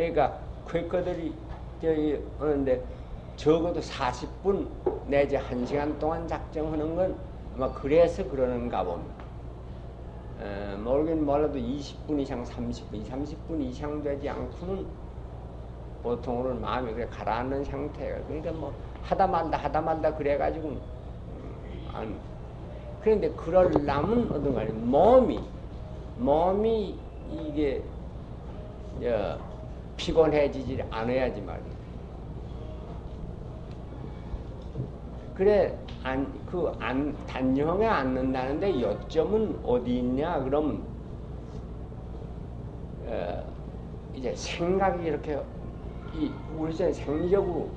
그러니까 퀘커들이 저기 하는데 적어도 40분 내지 1시간 동안 작정하는 건 아마 그래서 그러는가 봅니다. 모르긴 몰라도 20분 이상 30분 이상 되지 않고는 보통으로는 마음이 그래 가라앉는 상태예요. 그러니까 뭐 하다 말다 그래가지고 안. 그런데 그러려면 어떤 거냐 몸이 이게 피곤해지지 않아야지 말이야. 그래 단정하게 앉는다는데 요점은 어디 있냐? 그럼 이제 생각이 이렇게 우리는 생리적으로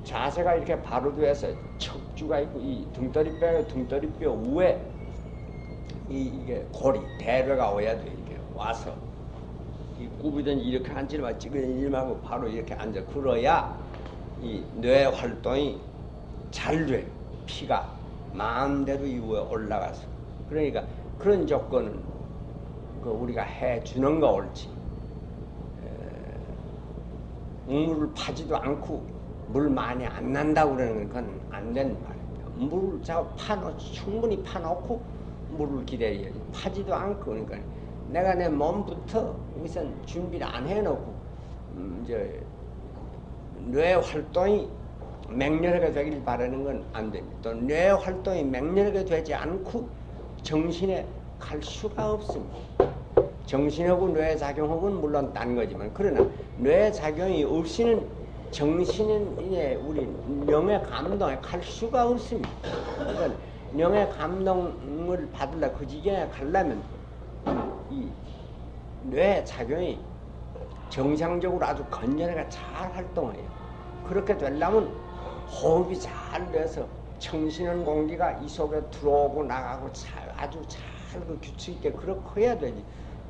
자세가 이렇게 바로 돼서 척추가 있고 이 등다리뼈 위에 이게 고리 대뇌가 와야 돼. 이렇게 와서 이 굽이든지 이렇게 앉지 말고 찌그러지지 말고 바로 이렇게 앉아. 그래야 이 뇌 활동이 잘 돼. 피가 마음대로 이 위에 올라가서. 그러니까 그런 조건은 우리가 해 주는 거 옳지. 물을 파지도 않고 물 많이 안 난다고 그러는 건 안 되는 말입니다. 물을 충분히 파놓고 물을 기다려야지. 파지도 않고. 그러니까 내가 내 몸부터 우선 준비를 안 해놓고 이제 뇌 활동이 맹렬하게 되길 바라는 건 안 됩니다. 또 뇌 활동이 맹렬하게 되지 않고 정신에 갈 수가 없습니다. 정신하고 뇌 작용하고는 물론 딴 거지만 그러나 뇌 작용이 없이는 정신은 이제 우리 명의 감동에 갈 수가 없습니다. 그러니까 명의 감동을 받으려 그 지경에 가려면 이 뇌 작용이 정상적으로 아주 건전하게 잘 활동해요. 그렇게 되려면 호흡이 잘 돼서 청신한 공기가 이 속에 들어오고 나가고 아주 잘 그 규칙 있게 그렇게 해야 되지.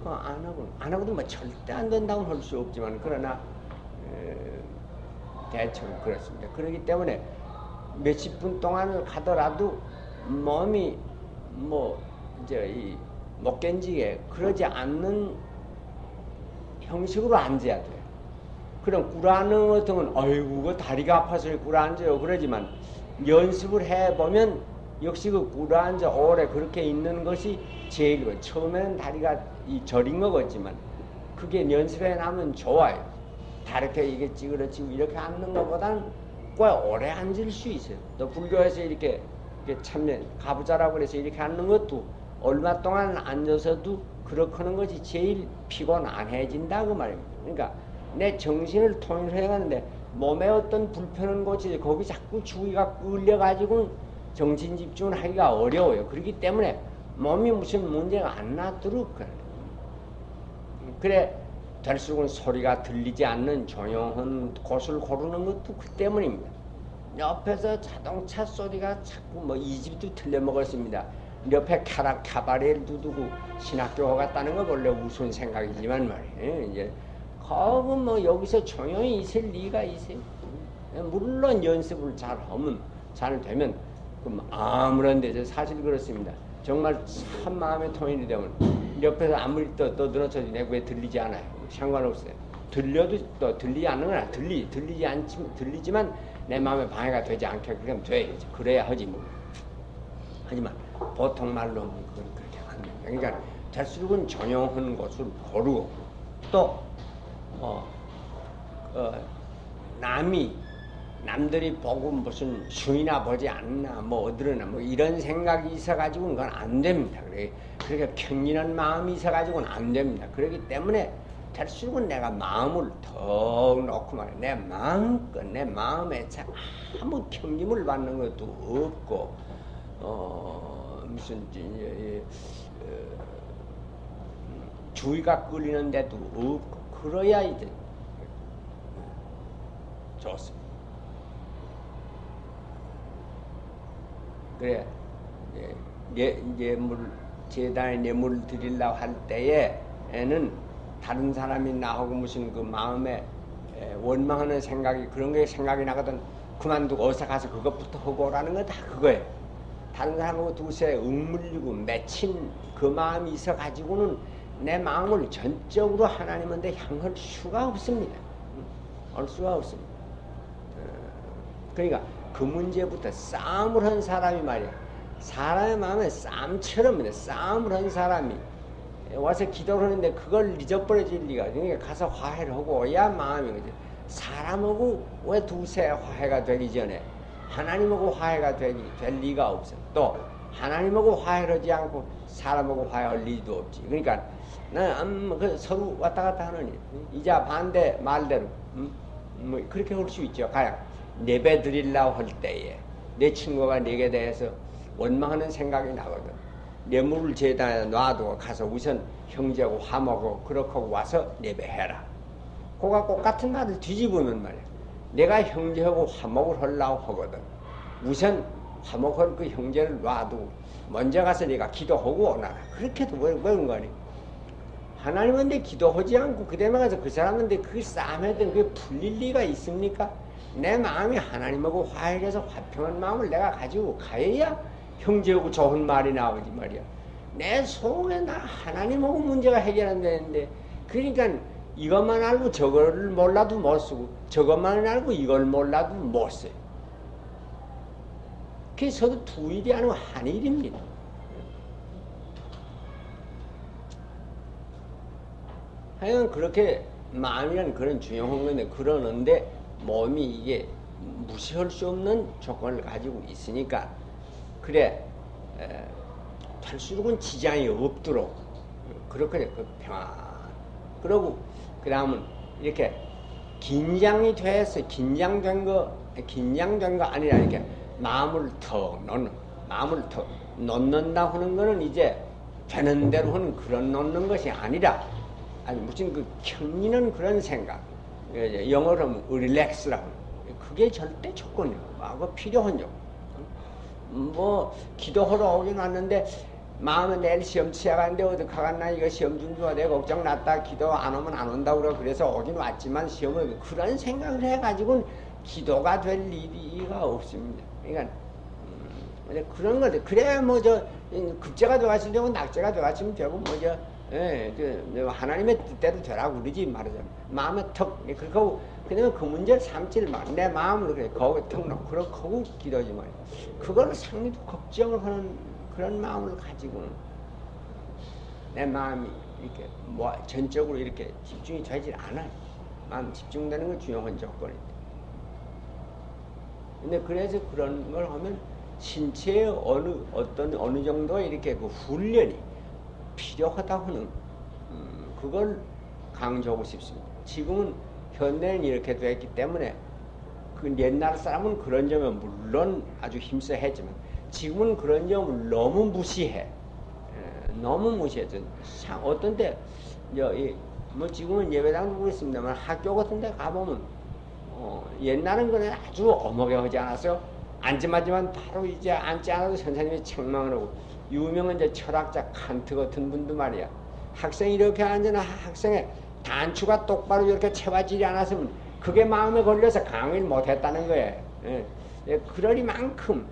안 하고도 뭐 절대 안 된다고는 할 수 없지만 그러나 대충 그렇습니다. 그렇기 때문에 몇십 분 동안을 가더라도 몸이 뭐 이제 못 견지게 그러지 않는 형식으로 앉아야 돼요. 그럼 꿇어앉는 같은 건 아이고 그 다리가 아파서 꿇어앉아요 그러지만 연습을 해보면 역시 그 꿇어앉아 오래 그렇게 있는 것이 제일 처음에는 다리가 저린 것 같지만 그게 연습해 나면 좋아요. 다르게 이게 찌그러지고 이렇게 앉는 것보다는 꽤 오래 앉을 수 있어요. 또 불교에서 이렇게 참면 가부좌라고 그래서 이렇게 앉는 것도 얼마 동안 앉아서도 그렇게 하는 것이 제일 피곤 안 해진다 그 말입니다. 그러니까 내 정신을 통일해 가는데 몸에 어떤 불편한 곳이 거기 자꾸 주의가 끌려가지고 정신 집중을 하기가 어려워요. 그렇기 때문에 몸이 무슨 문제가 안 나도록 그래 될수록은 소리가 들리지 않는 조용한 곳을 고르는 것도 그 때문입니다. 옆에서 자동차 소리가 자꾸 뭐 이 집도 틀려먹었습니다. 옆에 카바레를 두고 신학교 갔다는 거 원래 우스운 생각이지만 말이에요. 이제 거기 뭐 여기서 조용히 있을 리가 있어요. 물론 연습을 잘 하면 잘 되면 그럼 아무런 데서 사실 그렇습니다. 정말 참 마음의 통일이 되면 옆에서 아무리 떠들어쳐도 내 귀에 들리지 않아요. 상관없어요. 들려도 또 들리지 않는 거나 들리지만 내 마음에 방해가 되지 않게 그러면 돼. 그래야 하지 뭐. 하지만 보통 말로 하면 그건 그렇게 안 돼요. 그러니까 될수록은 조용한 곳을 고르고 또 남들이 보고 무슨 수이나 보지 않나 뭐 어디로나 뭐 이런 생각이 있어가지고는 그건 안 됩니다. 그렇게 경진한 마음이 있어가지고는 안 됩니다. 그렇기 때문에 될수록은 내가 마음을 더 놓고 말이야. 내 마음껏 내 마음에 아무 경림을 받는 것도 없고 무슨 주의가 끌리는 데도 없고 그래야 이제 좋습니다. 그래 재단에 뇌물을 드리려고 할 때에는 다른 사람이 나하고 무슨 그 마음에 원망하는 생각이 그런 게 생각이 나거든 그만두고 어서 가서 그것부터 하고 오라는 건 다 그거예요. 다른 사람하고 두세 억물리고 맺힌 그 마음이 있어 가지고는 내 마음을 전적으로 하나님한테 향할 수가 없습니다. 알 수가 없습니다. 그러니까 그 문제부터 싸움을 한 사람이 말이야. 사람의 마음에 싸움처럼 싸움을 한 사람이 와서 기도를 하는데 그걸 잊어버려질 리가. 그러니까 가서 화해를 하고 오야 마음이 거지. 사람하고 왜 두세 화해가 되기 전에 하나님하고 화해가 될 리가 없어. 또 하나님하고 화해를 하지 않고 사람하고 화해할 리도 없지. 그러니까 나는 서로 왔다 갔다 하느니 이자 반대 말대로 뭐 그렇게 할 수 있죠. 가야 예배 드리려고 할 때에 내 친구가 내게 대해서 원망하는 생각이 나거든. 뇌물을 제단에 놔두고 가서 우선 형제하고 화목하고 그렇게 하고 와서 예배해라. 그가 꼭 같은 말을 뒤집으면 말이야. 내가 형제하고 화목을 하려고 하거든. 우선 화목할 그 형제를 놔두고 먼저 가서 내가 기도하고 오너라. 그렇게도 왜 그런 거니? 하나님한테 기도하지 않고 그대만 가서 그 사람한테 그 싸움했던 그게 풀릴 리가 있습니까? 내 마음이 하나님하고 화해해서 화평한 마음을 내가 가지고 가야 형제하고 좋은 말이 나오지 말이야. 내 속에 나 하나님하고 문제가 해결 안 되는데, 그러니까 이것만 알고 저거를 몰라도 못 쓰고 저것만 알고 이걸 몰라도 못 써요. 그게 서로 두 일이 아니고 한 일입니다. 하여간 그렇게 마음이란 그런 중요한 건데, 그러는데 몸이 이게 무시할 수 없는 조건을 가지고 있으니까 그래 탈수록은 지장이 없도록 그렇게 그 평안. 그러고 그 다음은 이렇게 긴장이 돼서 긴장된 거 아니라 이렇게 마음을 턱 놓는다 하는 거는 이제 되는 대로 하는 그런 놓는 것이 아니라 아니 무슨 그 켜리는 그런 생각, 영어로 하면 릴렉스라고, 그게 절대 조건이에요. 그거 필요한 조건. 뭐 기도하러 오긴 왔는데 마음에 내일 시험 시작하는데 어디 가갔나, 이거 시험 준비가 내 걱정 났다, 기도 안 오면 안 온다고 그래서 오긴 왔지만 시험을, 그런 생각을 해가지고는 기도가 될 리가 없습니다. 그러니까 그런 거들. 그래 뭐 저 급제가 돼가시면 되고 낙제가 돼가시면 되고 뭐저 하나님의 뜻대로 되라고 그러지 말하자면 마음에 턱 그렇게 하고 그다음에 그 문제를 삼지를 마. 내 마음을 그래 거기에 턱 놓고 그렇게 하고 기도하지 말이야. 그거를 상당히 걱정을 하는 그런 마음을 가지고는 내 마음이 이렇게 뭐 전적으로 이렇게 집중이 되질 않아요. 마음 집중되는 건 중요한 조건인데. 근데 그래서 그런 걸 하면 신체의 어느 정도의 이렇게 그 훈련이 필요하다 하는 그걸 강조하고 싶습니다. 지금은 현대는 이렇게 되었기 때문에 그 옛날 사람은 그런 점에 물론 아주 힘써 했지만 지금은 그런 점을 너무 무시해. 너무 무시해서 어떤 때 뭐 지금은 예배당도 그렇습니다만 학교 같은 데 가보면 옛날은 그냥 아주 어목에 하지 않았어요. 앉지마지만 바로 이제 앉지 않아도 선생님이 책망을 하고, 유명한 이제 철학자 칸트 같은 분도 말이야, 학생이 이렇게 앉으나 학생의 단추가 똑바로 이렇게 채워지지 않았으면 그게 마음에 걸려서 강의를 못했다는 거예요. 그러리만큼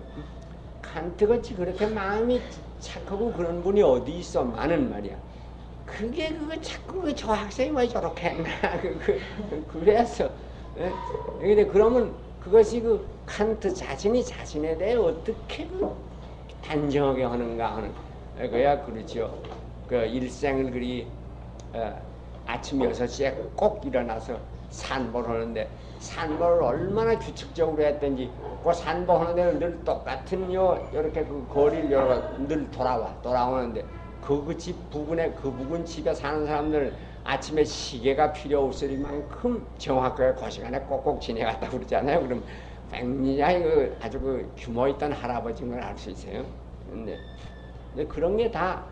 칸트같이 그렇게 마음이 착하고 그런 분이 어디 있어 많은 말이야. 그게 자꾸 저 학생이 왜 저렇게 했나 그래서 근데 그러면 그것이 그 칸트 자신이 자신에 대해 어떻게 단정하게 하는가 하는 거야. 그렇죠. 그 일생을 그리 아침 6시에 꼭 일어나서 산보를 하는데 산보를 얼마나 규칙적으로 했던지 그 산보하는 데는 늘 똑같은 이렇게 그 거리를 늘 돌아오는데 그 집 부근에 그 부근 집에 사는 사람들은 아침에 시계가 필요 없을 만큼 정확하게 그 시간에 꼭꼭 지내갔다고 그러잖아요. 그럼 굉장히 아주 규모 있던 할아버지인 걸 알 수 있어요. 근데 그런 게 다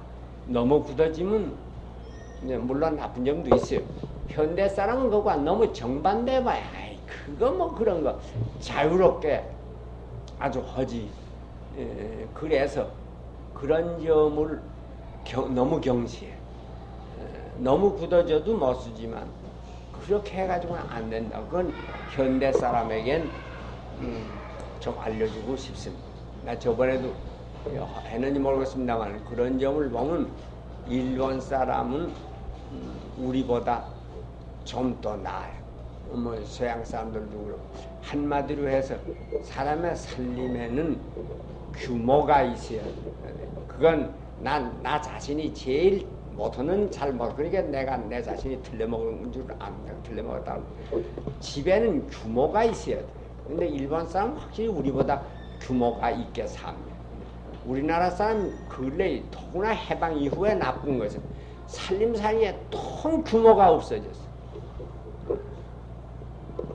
너무 굳어지면 물론 나쁜 점도 있어요. 현대 사람은 그거와 너무 정반대해 봐야, 그거 뭐 그런 거 자유롭게 아주 하지. 그래서 그런 점을 너무 경시해. 너무 굳어져도 못 쓰지만 그렇게 해가지고는 안 된다. 그건 현대 사람에겐 좀 알려주고 싶습니다. 나 저번에도 했는지 모르겠습니다만 그런 점을 보면 일본 사람은 우리보다 좀 더 나아요. 뭐 서양 사람들도 그렇고 한마디로 해서 사람의 살림에는 규모가 있어야 돼. 그건 나 자신이 제일 못하는 잘못 그러니까 내가 내 자신이 틀려먹은 줄 안다. 틀려먹었다고. 집에는 규모가 있어야 돼. 근데 일본 사람 확실히 우리보다 규모가 있게 삽니다. 우리나라 사람 근래 더구나 해방 이후에 나쁜 것은 살림살이에 통 규모가 없어졌어.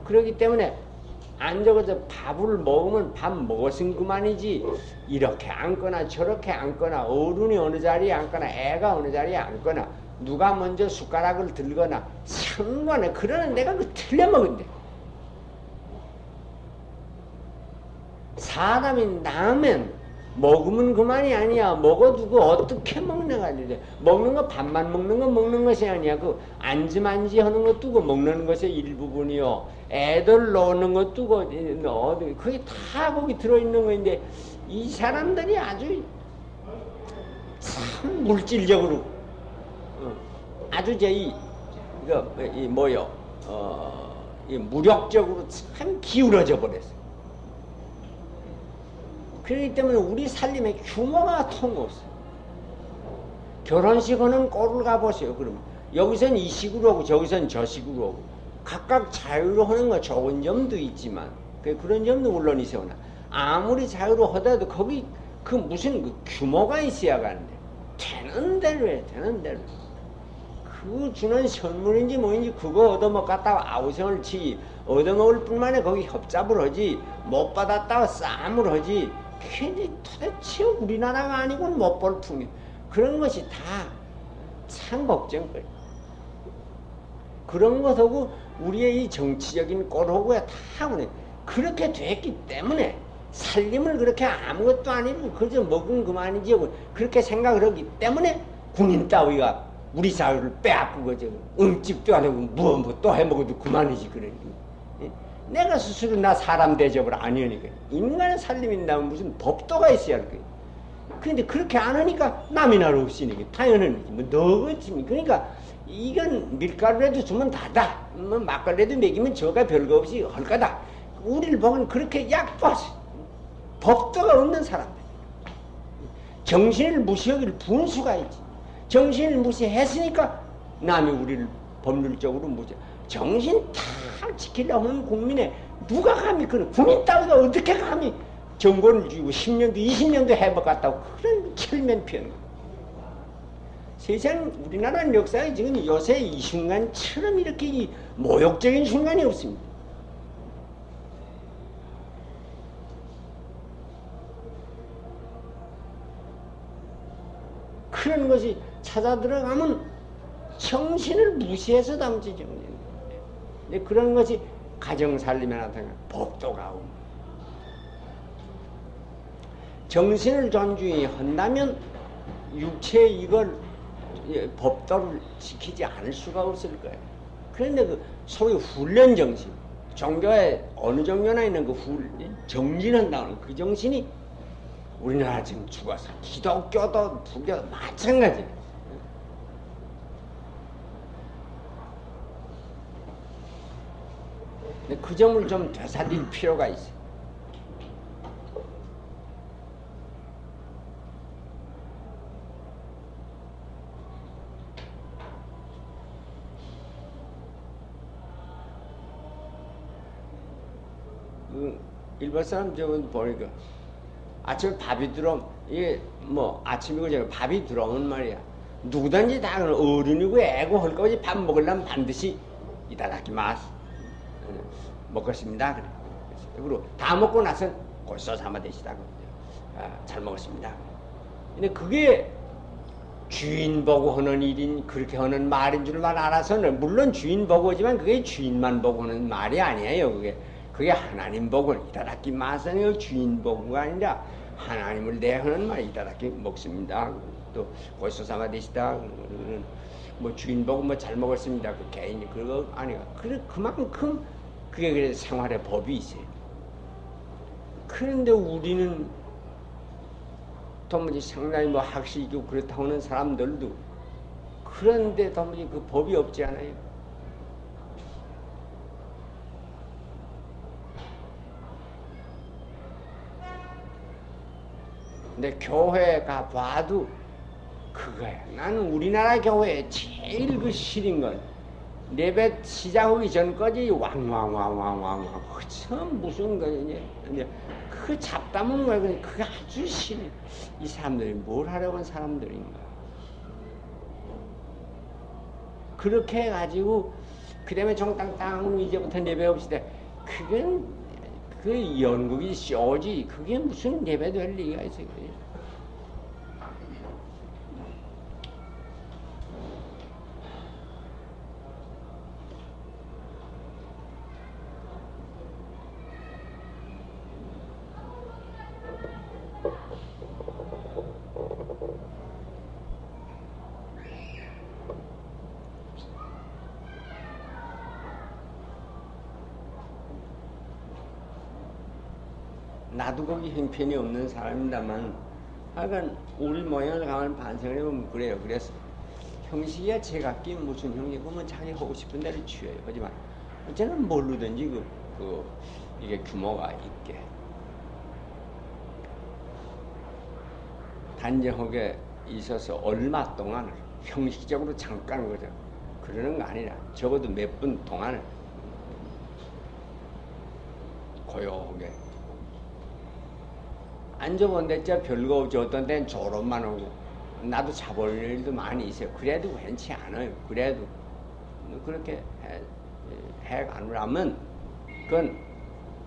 그렇기 때문에 안 적어서 밥을 먹으면 밥 먹었은 그만이지 이렇게 앉거나 저렇게 앉거나 어른이 어느 자리에 앉거나 애가 어느 자리에 앉거나 누가 먼저 숟가락을 들거나 상관에 그러는 내가 그 틀려먹은데 사람이 나면 먹으면 그만이 아니야. 먹어두고 어떻게 먹는가 이래. 먹는 거 밥만 먹는 거 먹는 것이 아니야. 그 안지만지 하는 것도 그 먹는 것의 일부분이요. 애들 놓는 것도 그 그게 다 거기 들어있는 거인데 이 사람들이 아주 참 물질적으로 아주 이 뭐요 이 무력적으로 참 기울어져 버렸어. 그렇기 때문에 우리 살림에 규모가 통없어. 결혼식 하는 꼴을 가보세요. 그러면 여기선 이 식으로 하고 저기선 저 식으로 하고 각각 자유로 하는 거 좋은 점도 있지만 그런 점도 물론 있으나 아무리 자유로 하더라도 거기 그 무슨 그 규모가 있어야 가는데 되는 대로 해. 되는 대로 그 주는 선물인지 뭐인지 그거 얻어먹었다가 아우성을 치지 얻어먹을 뿐만 아니라 거기 협잡을 하지 못 받았다가 싸움을 하지 괜히 도대체 우리나라가 아니고는 못 볼 풍경 그런 것이 다 참 걱정거리. 그런 것하고 우리의 이 정치적인 꼴하고 다 그렇게 됐기 때문에 살림을 그렇게 아무것도 아니고 그저 먹은 그만이지 그렇게 생각을 하기 때문에 군인 따위가 우리 사회를 빼앗고 음집도 안 하고 뭐 또 해먹어도 그만이지 그러니. 내가 스스로 나 사람 대접을 안 하니까 인간의 살림인다면 무슨 법도가 있어야 할 거야. 그런데 그렇게 안 하니까 남이 나로 없으니까 당연한 거지. 뭐 너거지. 그러니까 이건 밀가루라도 주면 다다. 뭐 막걸리라도 먹이면 저가 별거 없이 할 거다. 우리를 보면 그렇게 약보하지. 법도가 없는 사람들. 정신을 무시하기를 분수가 있지. 정신을 무시했으니까 남이 우리를 법률적으로 무시. 정신 탁 지키려고 하는 국민에 누가 감히 그런 국민 따위가 어떻게 감히 정권을 쥐고 10년도 20년도 해먹었다고 그런 철면피한 거. 세상 우리나라 역사에 지금 요새 이 순간처럼 이렇게 이 모욕적인 순간이 없습니다. 그런 것이 찾아 들어가면 정신을 무시해서 담지 정신. 그런 것이 가정살림에 나타나는 법도가 옵니다. 정신을 존중히 한다면 육체 이걸 법도를 지키지 않을 수가 없을 거예요. 그런데 그 소위 훈련 정신, 종교에 어느 종교나 있는 그 정진한다는 그 정신이 우리나라 지금 죽어서 기독교도 불교도 마찬가지예요. 근데 그 점을 좀 되살릴 필요가 있어요. 일본 사람 저건 보니까 아침에 밥이 들어오면 이게 뭐 아침이고 저거 밥이 들어오면 말이야 누구든지 다 어른이고 애고 할 거지 밥 먹으려면 반드시 이다다키마스 먹겠습니다. 그리고 다 먹고 나서 고소사마 되시다. 잘 먹었습니다. 근데 그게 주인 보고 하는 일인 그렇게 하는 말인 줄만 알아서는 물론 주인 보고 하지만 그게 주인만 보고 하는 말이 아니에요. 그게 하나님 보고 이다다키 마선의 주인 보고가 아니라 하나님을 대하는 말 이다다키 먹습니다. 또 고소사마 되시다. 뭐 주인 보고 뭐 잘 먹었습니다. 그 개인이 그거 아니야. 그래 그만큼 그게 그래 생활의 법이 있어요. 그런데 우리는 도무지 상당히 뭐 학식이고 그렇다고 하는 사람들도 그런데 도무지 그 법이 없지 않아요. 근데 교회 가 봐도 그거야. 나는 우리나라 교회에 제일 그 싫은 건 예배 시작하기 전까지 왕왕왕왕왕왕 참 무슨 거냐. 그 잡담은 거야. 그게 아주 싫어. 이 사람들이 뭘 하려고 하는 사람들인가. 그렇게 해가지고 그 다음에 정땅땅 이제부터 예배합시다. 그건 그 연극이 쇼지. 그게 무슨 예배 될 리가 있어요. 나도 거기 형편이 없는 사람입니다만 하여간 우리 모양을 가만 반성을 해보면 그래요. 그래서 형식이야 제각기 무슨 형식 그러면 자기 하고 싶은 대로 취해요. 하지만 저는 뭘로든지 이게 규모가 있게 단정하게 있어서 얼마 동안을 형식적으로 잠깐 그죠. 그러는 거 아니라 적어도 몇 분 동안을 고요하게 앉아본 데짜 별거 없지. 어떤 데는 졸음만 오고 나도 자볼 일도 많이 있어요. 그래도 괜찮지 않아요. 그래도 그렇게 해가면 그건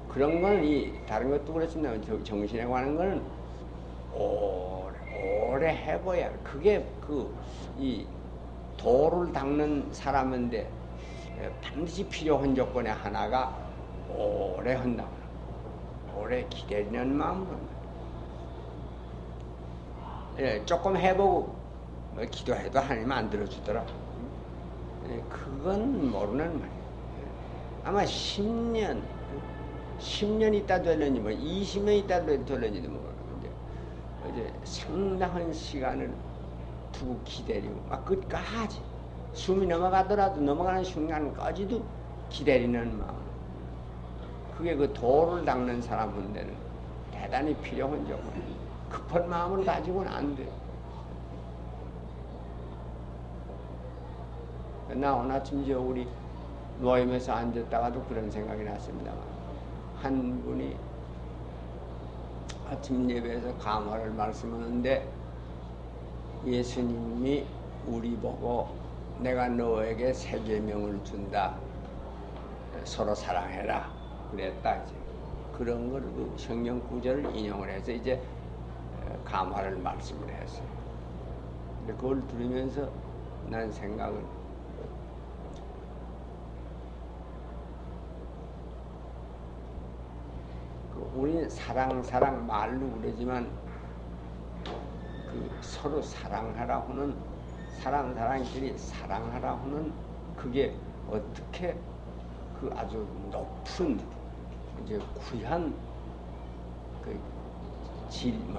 그런 거는 이 다른 것도 그렇지만 정신에 관한 거는 오래 해봐야 그게 이 도를 닦는 사람인데 반드시 필요한 조건의 하나가 오래 한다고 오래 기다리는 마음으로. 예, 조금 해보고 기도해도 하나님 안 들어주더라. 예, 그건 모르는 말이에요. 아마 10년 있다 될는지 뭐 20년 있다 될는지도 모르는데 이제 상당한 시간을 두고 기다리고 막 끝까지 숨이 넘어가더라도 넘어가는 순간까지도 기다리는 마음. 그게 그 도를 닦는 사람한테는 대단히 필요한 조건이에요. 급한 마음을 가지고는 안 돼. 나 오늘 아침 우리 모임에서 앉았다가도 그런 생각이 났습니다만 한 분이 아침 예배에서 감화를 말씀하는데 예수님이 우리 보고 내가 너에게 새 계명을 준다. 서로 사랑해라. 그랬다 이제. 그런 걸 그 성경 구절을 인용을 해서 이제 감화를 말씀을 했어요. 근데 그걸 들으면서 난 생각을 우리는 사랑 말로 그러지만 그 서로 사랑하라 하는 사람끼리 사랑하라 하는 그게 어떻게 그 아주 높은 이제 귀한 그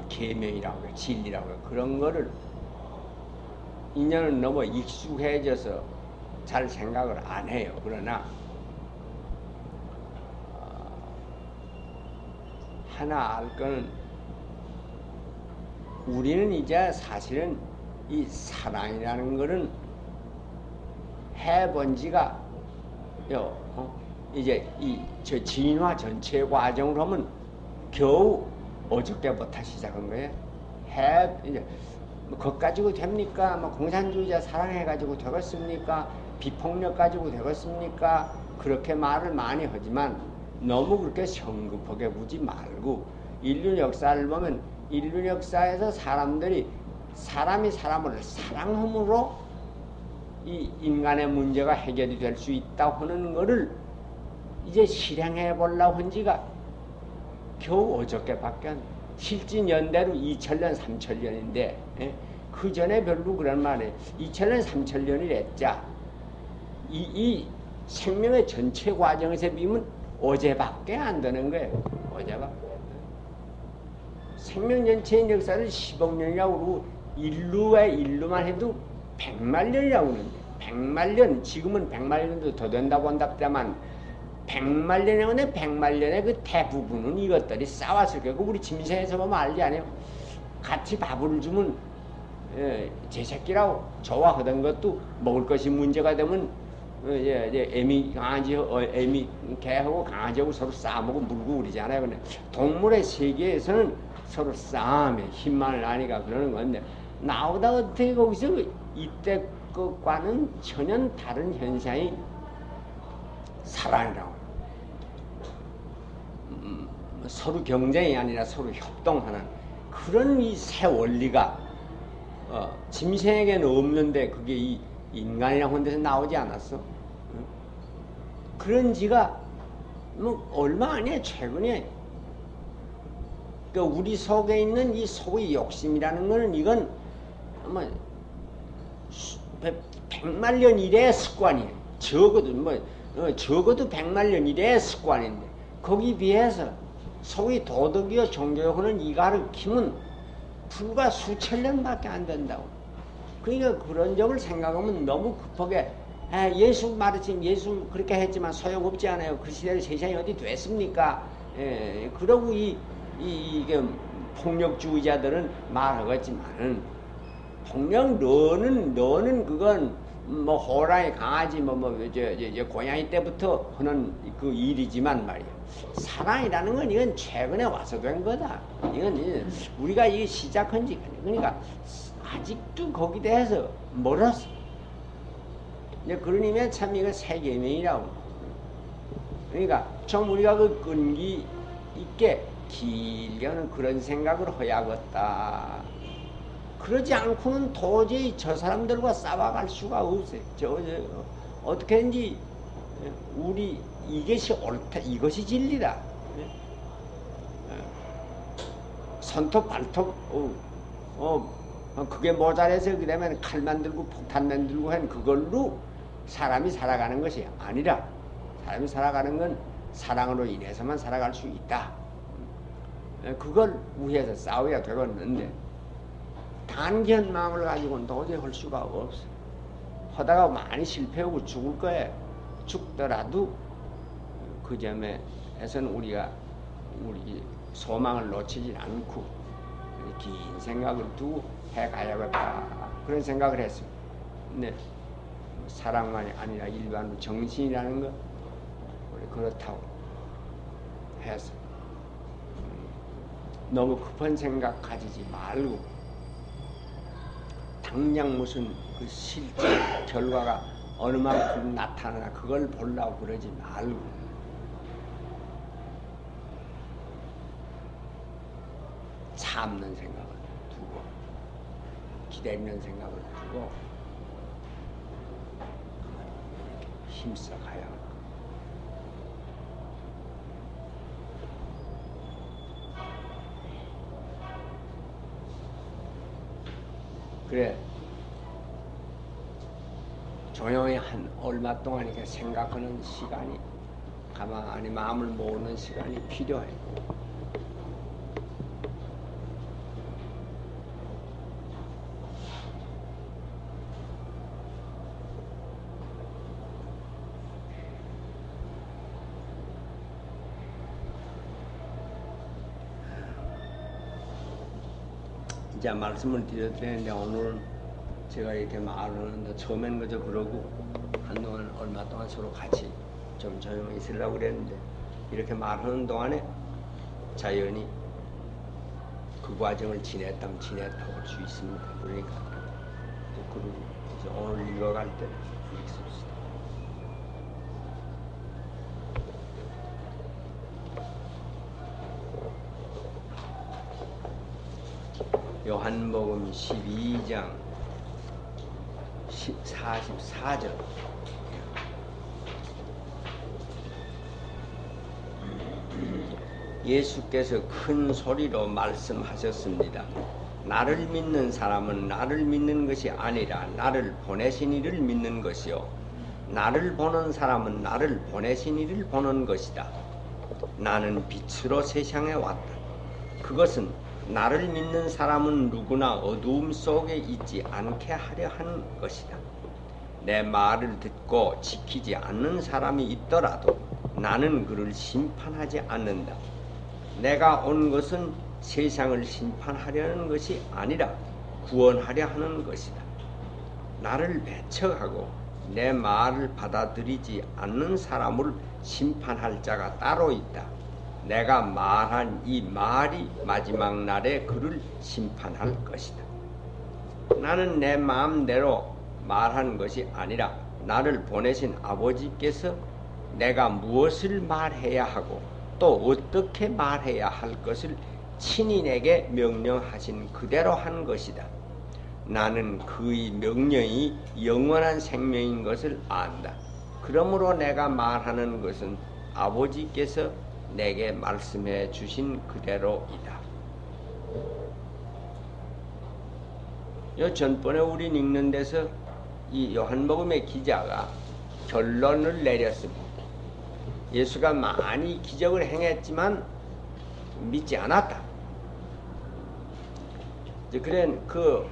계명이라고 해, 진리라고 해. 그런 거를 인연은 너무 익숙해져서 잘 생각을 안 해요. 그러나 하나 알 거는 우리는 이제 사실은 이 사랑이라는 거는 해본 지가 이제 저 진화 전체 과정으로 하면 겨우 어저께부터 시작한 거예요. 이제 뭐 그것 가지고 됩니까? 뭐 공산주의자 사랑해가지고 되겠습니까? 비폭력 가지고 되겠습니까? 그렇게 말을 많이 하지만 너무 그렇게 성급하게 보지 말고 인류 역사를 보면 인류 역사에서 사람이 사람을 사랑함으로 이 인간의 문제가 해결이 될 수 있다고 하는 거를 이제 실행해 보려고 한 지가 겨우 어저께밖에 실진 연대로 2000년, 3000년인데 그 전에 별로 그런 말에 2000년, 3000년이랬자 이 생명의 전체 과정에서 비면 어제밖에 안 되는 거예요. 어제밖에. 생명 전체의 역사를 10억 년이라고 그러고 인류만 해도 100만 년이라고 그러는데 100만 년, 지금은 100만 년도 더 된다고 한답니다만 100만 년에 오는 100만 년의 그 대부분은 이것들이 싸웠을 거고 우리 짐승에서 보면 알지 않아요? 같이 밥을 주면 제 새끼라고 좋아하던 것도 먹을 것이 문제가 되면 애미 강아지 애미 개하고 강아지하고 서로 싸먹고 물고 그러잖아요. 근데 동물의 세계에서는 서로 싸움에 힘만을 아니까 그러는 건데 나오다 어떻게 거기서 이때 것과는 전혀 다른 현상이 사랑이라고 서로 경쟁이 아니라 서로 협동하는 그런 이 새 원리가 짐승에게는 없는데 그게 이 인간이라고 하는 데서 나오지 않았어? 그런 지가 뭐 얼마 아니에요. 최근에 그러니까 우리 속에 있는 이 소위 욕심이라는 거는 이건 아마 100만 년 이래의 습관이에요. 적어도 100만 년 이래의 습관인데 거기 비해서 소위 도덕이요 종교하는 이 가르침은 불과 수천 년밖에 안 된다고. 그러니까 그런 점을 생각하면 너무 급하게 예수 말했지만 예수 그렇게 했지만 소용없지 않아요. 그 시대에 세상이 어디 됐습니까? 그러고 이게 폭력주의자들은 말하겠지만은 폭력 너는 그건 뭐 호랑이 강아지 고양이 때부터 하는 그 일이지만 말이야. 사랑이라는 건 이건 최근에 와서 된 거다. 이건 우리가 이 시작한 지 그러니까 아직도 거기 대해서 멀었어. 그런 의미에 참 이거 세계명이라고. 그러니까 좀 우리가 그 끈기 있게 길게는 그런 생각을 해야겠다. 그러지 않고는 도저히 저 사람들과 싸워갈 수가 없어요. 어떻게든지 우리 이것이 옳다, 이것이 진리다. 손톱 발톱 그게 모자라서 그러면 칼 만들고 폭탄 만들고 한 그걸로 사람이 살아가는 것이 아니라 사람이 살아가는 건 사랑으로 인해서만 살아갈 수 있다. 그걸 위해서 싸워야 되겠는데 단견 마음을 가지고는 도저히 할 수가 없어. 하다가 많이 실패하고 죽을 거예요. 죽더라도 그 점에서는 우리가 우리 소망을 놓치지 않고 긴 생각을 두고 해가야겠다. 그런 생각을 했어요. 근데 사랑만이 아니라 일반으로 정신이라는 거 우리 그렇다고 해서 너무 급한 생각 가지지 말고 당장 무슨 그 실제 결과가 어느 만큼 나타나나 그걸 보려고 그러지 말고 참는 생각을 두고 기다리는 생각을 두고 힘써 가야 합니다. 그래 조용히 한 얼마 동안 이렇게 생각하는 시간이 가만히 마음을 모으는 시간이 필요해. 이제 말씀을 드렸는데 오늘은 제가 이렇게 말하는데 처음엔 그저 그러고 한동안 얼마 동안 서로 같이 좀 조용히 있으려고 그랬는데 이렇게 말하는 동안에 자연히 그 과정을 지냈다면 지냈다고 할 수 있습니다. 그러니까 그래서 오늘 읽어갈 때 읽습시다. 요한복음 12장 44절 예수께서 큰 소리로 말씀하셨습니다. 나를 믿는 사람은 나를 믿는 것이 아니라 나를 보내신 이를 믿는 것이요 나를 보는 사람은 나를 보내신 이를 보는 것이다. 나는 빛으로 세상에 왔다. 그것은 나를 믿는 사람은 누구나 어두움 속에 있지 않게 하려 하는 것이다. 내 말을 듣고 지키지 않는 사람이 있더라도 나는 그를 심판하지 않는다. 내가 온 것은 세상을 심판하려는 것이 아니라 구원하려 하는 것이다. 나를 배척하고 내 말을 받아들이지 않는 사람을 심판할 자가 따로 있다. 내가 말한 이 말이 마지막 날에 그를 심판할 것이다. 나는 내 마음대로 말한 것이 아니라 나를 보내신 아버지께서 내가 무엇을 말해야 하고 또 어떻게 말해야 할 것을 친히 내게 명령하신 그대로 한 것이다. 나는 그의 명령이 영원한 생명인 것을 안다. 그러므로 내가 말하는 것은 아버지께서 내게 말씀해 주신 그대로이다. 요 전번에 우리 읽는 데서 이 요한복음의 기자가 결론을 내렸습니다. 예수가 많이 기적을 행했지만 믿지 않았다. 그래 그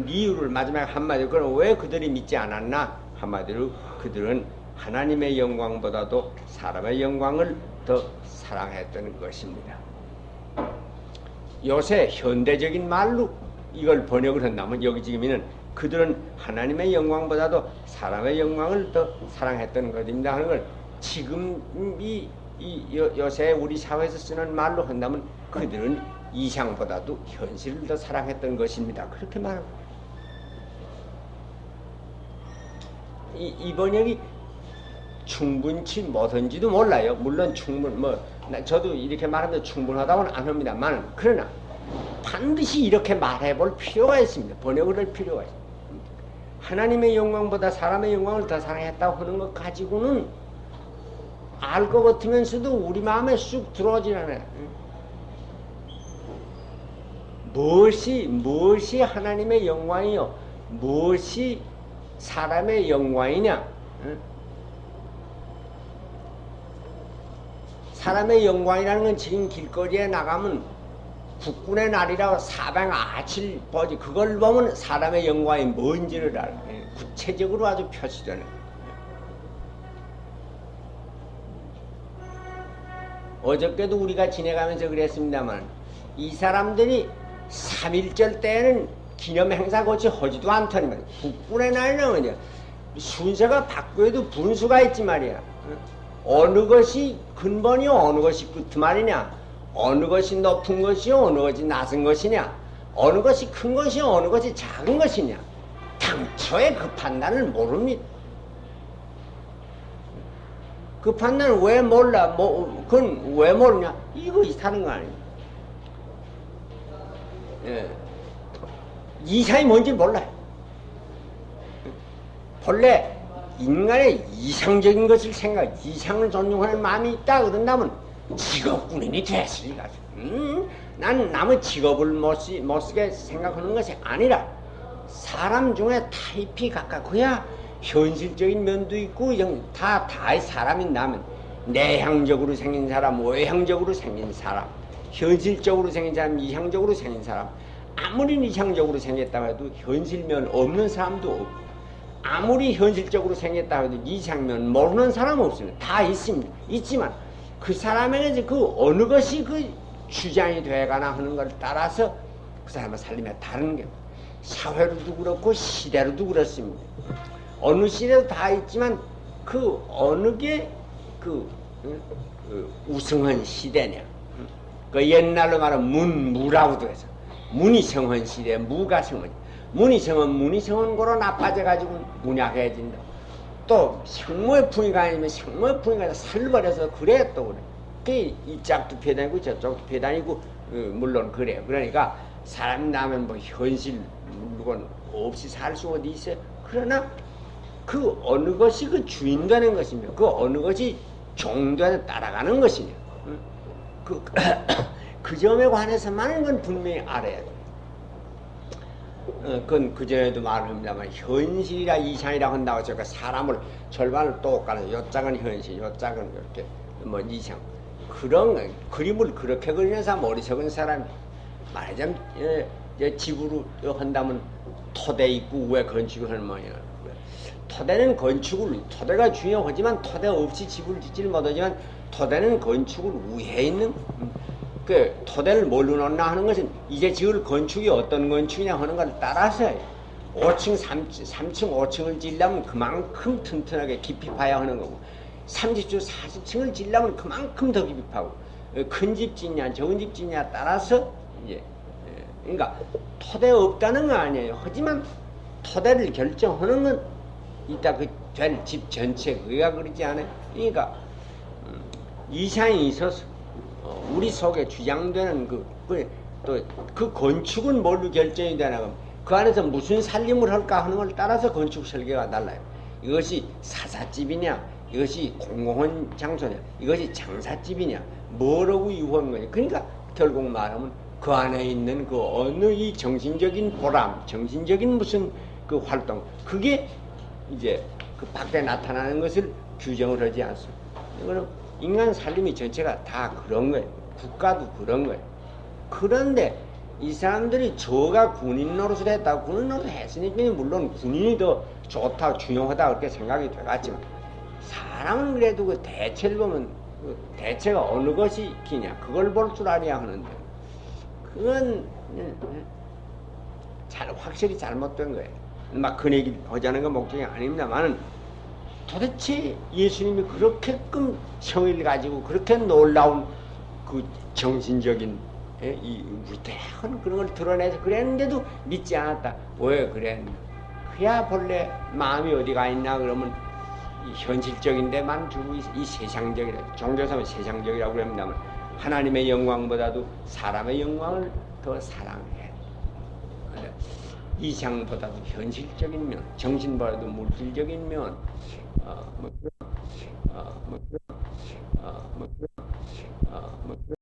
이유를 마지막에 한마디로 그럼 왜 그들이 믿지 않았나? 한마디로 그들은 하나님의 영광보다도 사람의 영광을 더 사랑했던 것입니다. 요새 현대적인 말로 이걸 번역을 한다면 여기 지금은 그들은 하나님의 영광보다도 사람의 영광을 더 사랑했던 것입니다 하는 걸 지금 요새 우리 사회에서 쓰는 말로 한다면 그들은 이상보다도 현실을 더 사랑했던 것입니다. 그렇게 말합니다. 이 번역이 충분치 못한지도 몰라요. 물론 저도 이렇게 말하면 충분하다고는 안 합니다만, 그러나 반드시 이렇게 말해볼 필요가 있습니다. 번역을 할 필요가 있습니다. 하나님의 영광보다 사람의 영광을 더 사랑했다고 하는 것 가지고는 알 것 같으면서도 우리 마음에 쑥 들어오질 않아요. 무엇이 하나님의 영광이요? 무엇이 사람의 영광이냐? 사람의 영광이라는 건 지금 길거리에 나가면 국군의 날이라고 사방 아칠 보지 그걸 보면 사람의 영광이 뭔지를 알아요. 구체적으로 아주 표시되는 거예요. 어저께도 우리가 지내가면서 그랬습니다만 이 사람들이 3.1절 때에는 기념 행사 고치 하지도 않더니 말이야. 국군의 날이나 뭐냐 순서가 바꾸어도 분수가 있지 말이야. 어느 것이 근본이요 어느 것이 끝말이냐, 어느 것이 높은 것이요 어느 것이 낮은 것이냐, 어느 것이 큰 것이요 어느 것이 작은 것이냐, 당초에 그 판단을 모릅니다. 그 판단을 왜 몰라? 그건 왜 모르냐? 이거 이상한 거 아니에요. 예. 이상이 뭔지 몰라요. 본래 인간의 이상적인 것을 이상을 존중하는 마음이 있다 그런다면 직업군인이 됐을 리가 없어. 나는 남의 직업을 못 쓰게 생각하는 것이 아니라 사람 중에 타입이 각각해야 현실적인 면도 있고 다의 사람인다면 내향적으로 생긴 사람, 외향적으로 생긴 사람, 현실적으로 생긴 사람, 이향적으로 생긴 사람, 아무리 이향적으로 생겼다고 해도 현실면 없는 사람도 없고 아무리 현실적으로 생겼다 해도 이상면 모르는 사람은 없습니다. 다 있습니다. 있지만 그 사람에게 그 어느 것이 그 주장이 되거나 하는 걸 따라서 그 사람의 살림에 다른 게 사회로도 그렇고 시대로도 그렇습니다. 어느 시대도 다 있지만 그 어느 게 그 우승한 시대냐. 그 옛날로 말하면 무라고도 해서 문이 성한 시대, 무가 성한. 문이 성한 거로 나빠져가지고 문약해진다. 또 생모의 풍이가 아니면 생모의 풍이가 살벌해서 그래 또 그래. 이짝도 피해다니고 저쪽도 피해다니고 물론 그래요. 그러니까 사람이 나면 뭐 현실 물건 없이 살 수 어디 있어요. 그러나 그 어느 것이 그 주인 되는 것이며 그 어느 것이 종되어 따라가는 것이냐. 그 점에 관해서만은 건 분명히 알아야 돼. 그건 그전에도 말을 합니다만 현실이라 이상이라 한다고 제가 사람을 절반을 똑같아요. 요 짝은 현실, 요 짝은 이렇게 뭐 이상. 그런 그림을 그렇게 그리는 사람 어리석은 사람 말하자면 집으로 한다면 토대 있고 왜 건축을 하는 모양이야. 토대는 토대가 중요하지만 토대 없이 집을 짓지를 못하지만 토대는 건축을 위해 있는 그 토대를 뭘로 놓나 하는 것은 이제 지을 건축이 어떤 건축이냐 하는 걸 따라서 5층, 3층, 5층을 지으려면 그만큼 튼튼하게 깊이 파야 하는 거고 30층, 40층을 지으려면 그만큼 더 깊이 파고 큰 집 짓냐 적은 집 짓냐에 따라서 이제 그러니까 토대 없다는 거 아니에요. 하지만 토대를 결정하는 건 이따 그 될 집 전체 그가 그러지 않아요. 그러니까 이상이 있어서 우리 속에 주장되는 그 건축은 뭘로 결정이 되나 그럼 그 안에서 무슨 살림을 할까 하는 걸 따라서 건축 설계가 달라요. 이것이 사사집이냐 이것이 공공한 장소냐 이것이 장사집이냐 뭐라고 이유한 거냐. 그러니까 결국 말하면 그 안에 있는 그 어느 이 정신적인 보람 정신적인 무슨 그 활동 그게 이제 그 밖에 나타나는 것을 규정을 하지 않습니다. 이거는 인간 살림이 전체가 다 그런 거예요. 국가도 그런 거예요. 그런데 이 사람들이 저가 군인 노릇을 했다. 군인 노릇을 했으니까 물론 군인이 더 좋다, 중요하다 그렇게 생각이 돼갔지만 사람은 그래도 그 대체를 보면 그 대체가 어느 것이 기냐 그걸 볼 줄 알아야 하는데 그건 확실히 잘못된 거예요. 막 그 얘기 하자는 건 목적이 아닙니다만은 도대체 예수님이 그렇게끔 성의를 가지고 그렇게 놀라운 그 정신적인 이 위대한 그런 걸 드러내서 그랬는데도 믿지 않았다. 왜 그랬나? 그야 본래 마음이 어디가 있나 그러면 이 현실적인 데만 주고 이 세상적이라 종교사는 세상적이라고 그럽니다만 하나님의 영광보다도 사람의 영광을 더 사랑해. 이상보다도 현실적인 면, 정신보다도 물질적인 면, 뭐